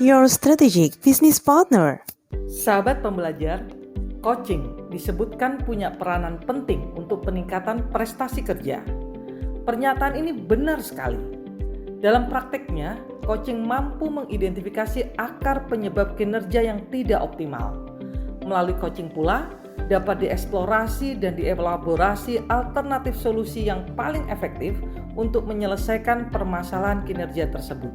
your strategic business partner. Sahabat pembelajar, coaching disebutkan punya peranan penting untuk peningkatan prestasi kerja. Pernyataan ini benar sekali. Dalam prakteknya, coaching mampu mengidentifikasi akar penyebab kinerja yang tidak optimal. Melalui coaching pula, dapat dieksplorasi dan dielaborasi alternatif solusi yang paling efektif untuk menyelesaikan permasalahan kinerja tersebut.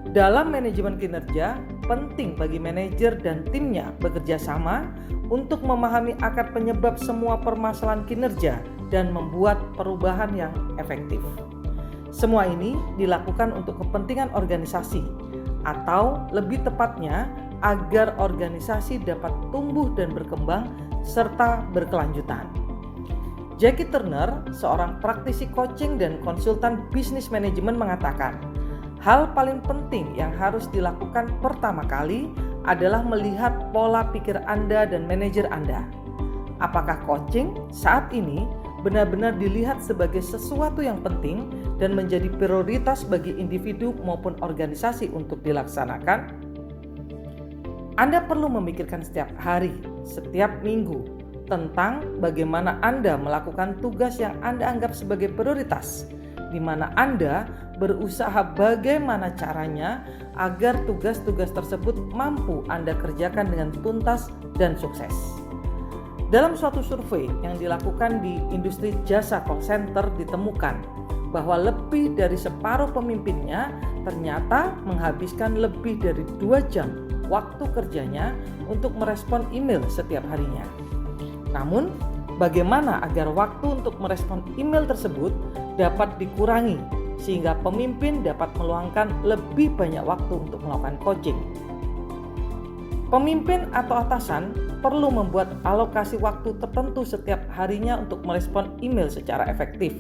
Dalam manajemen kinerja, penting bagi manajer dan timnya bekerja sama untuk memahami akar penyebab semua permasalahan kinerja dan membuat perubahan yang efektif. Semua ini dilakukan untuk kepentingan organisasi, atau lebih tepatnya agar organisasi dapat tumbuh dan berkembang serta berkelanjutan. Jackie Turner, seorang praktisi coaching dan konsultan bisnis manajemen mengatakan, hal paling penting yang harus dilakukan pertama kali adalah melihat pola pikir Anda dan manajer Anda. Apakah coaching saat ini benar-benar dilihat sebagai sesuatu yang penting dan menjadi prioritas bagi individu maupun organisasi untuk dilaksanakan? Anda perlu memikirkan setiap hari, setiap minggu tentang bagaimana Anda melakukan tugas yang Anda anggap sebagai prioritas, di mana Anda berusaha bagaimana caranya agar tugas-tugas tersebut mampu Anda kerjakan dengan tuntas dan sukses. Dalam suatu survei yang dilakukan di industri jasa call center ditemukan bahwa lebih dari separuh pemimpinnya ternyata menghabiskan lebih dari 2 jam waktu kerjanya untuk merespon email setiap harinya. Namun, bagaimana agar waktu untuk merespon email tersebut dapat dikurangi sehingga pemimpin dapat meluangkan lebih banyak waktu untuk melakukan coaching? Pemimpin atau atasan perlu membuat alokasi waktu tertentu setiap harinya untuk merespon email secara efektif.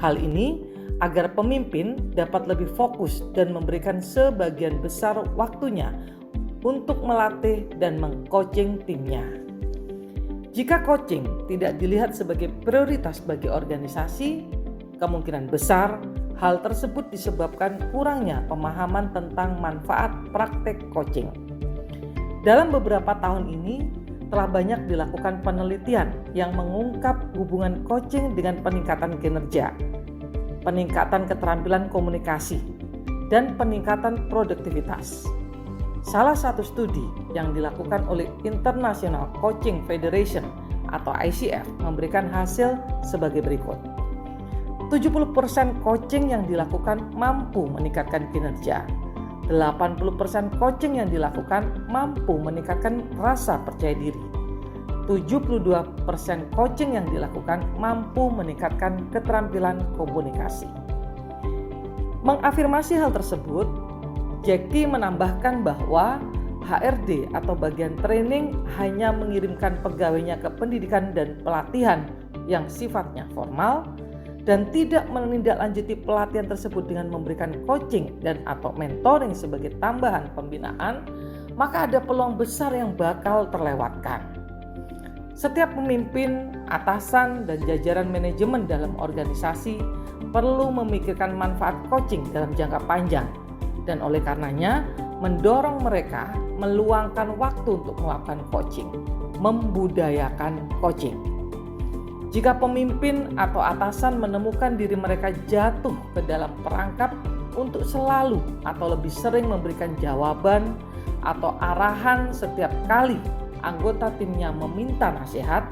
Hal ini agar pemimpin dapat lebih fokus dan memberikan sebagian besar waktunya untuk melatih dan meng-coaching timnya. Jika coaching tidak dilihat sebagai prioritas bagi organisasi, kemungkinan besar hal tersebut disebabkan kurangnya pemahaman tentang manfaat praktek coaching. Dalam beberapa tahun ini telah banyak dilakukan penelitian yang mengungkap hubungan coaching dengan peningkatan kinerja, peningkatan keterampilan komunikasi, dan peningkatan produktivitas. Salah satu studi yang dilakukan oleh International Coaching Federation atau ICF memberikan hasil sebagai berikut. 70% coaching yang dilakukan mampu meningkatkan kinerja. 80% coaching yang dilakukan mampu meningkatkan rasa percaya diri. 72% coaching yang dilakukan mampu meningkatkan keterampilan komunikasi. Mengafirmasi hal tersebut, Jackie menambahkan bahwa HRD atau bagian training hanya mengirimkan pegawainya ke pendidikan dan pelatihan yang sifatnya formal dan tidak menindaklanjuti pelatihan tersebut dengan memberikan coaching dan atau mentoring sebagai tambahan pembinaan, maka ada peluang besar yang bakal terlewatkan. Setiap pemimpin, atasan, dan jajaran manajemen dalam organisasi perlu memikirkan manfaat coaching dalam jangka panjang, dan oleh karenanya mendorong mereka meluangkan waktu untuk melakukan coaching, membudayakan coaching. Jika pemimpin atau atasan menemukan diri mereka jatuh ke dalam perangkap untuk selalu atau lebih sering memberikan jawaban atau arahan setiap kali anggota timnya meminta nasihat,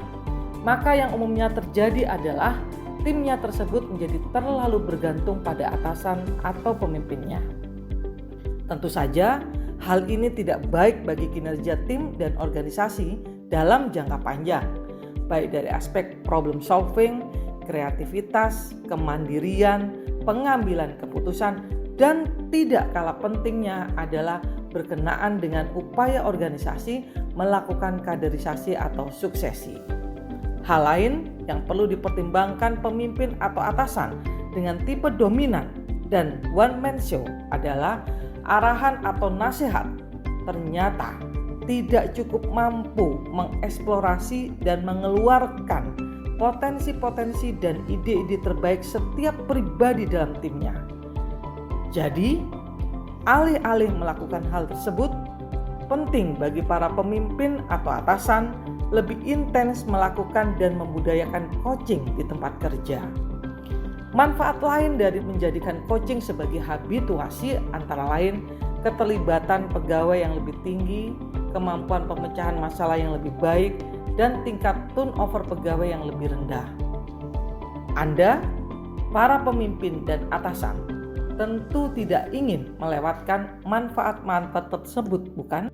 maka yang umumnya terjadi adalah timnya tersebut menjadi terlalu bergantung pada atasan atau pemimpinnya. Tentu saja, hal ini tidak baik bagi kinerja tim dan organisasi dalam jangka panjang, baik dari aspek problem solving, kreativitas, kemandirian, pengambilan keputusan, dan tidak kalah pentingnya adalah berkenaan dengan upaya organisasi melakukan kaderisasi atau suksesi. Hal lain yang perlu dipertimbangkan pemimpin atau atasan dengan tipe dominan dan one man show adalah arahan atau nasihat ternyata tidak cukup mampu mengeksplorasi dan mengeluarkan potensi-potensi dan ide-ide terbaik setiap pribadi dalam timnya. Jadi, Alih-alih melakukan hal tersebut, penting bagi para pemimpin atau atasan lebih intens melakukan dan membudayakan coaching di tempat kerja. Manfaat lain dari menjadikan coaching sebagai habituasi antara lain keterlibatan pegawai yang lebih tinggi, kemampuan pemecahan masalah yang lebih baik, dan tingkat turnover pegawai yang lebih rendah. Anda, para pemimpin dan atasan, tentu tidak ingin melewatkan manfaat-manfaat tersebut, bukan?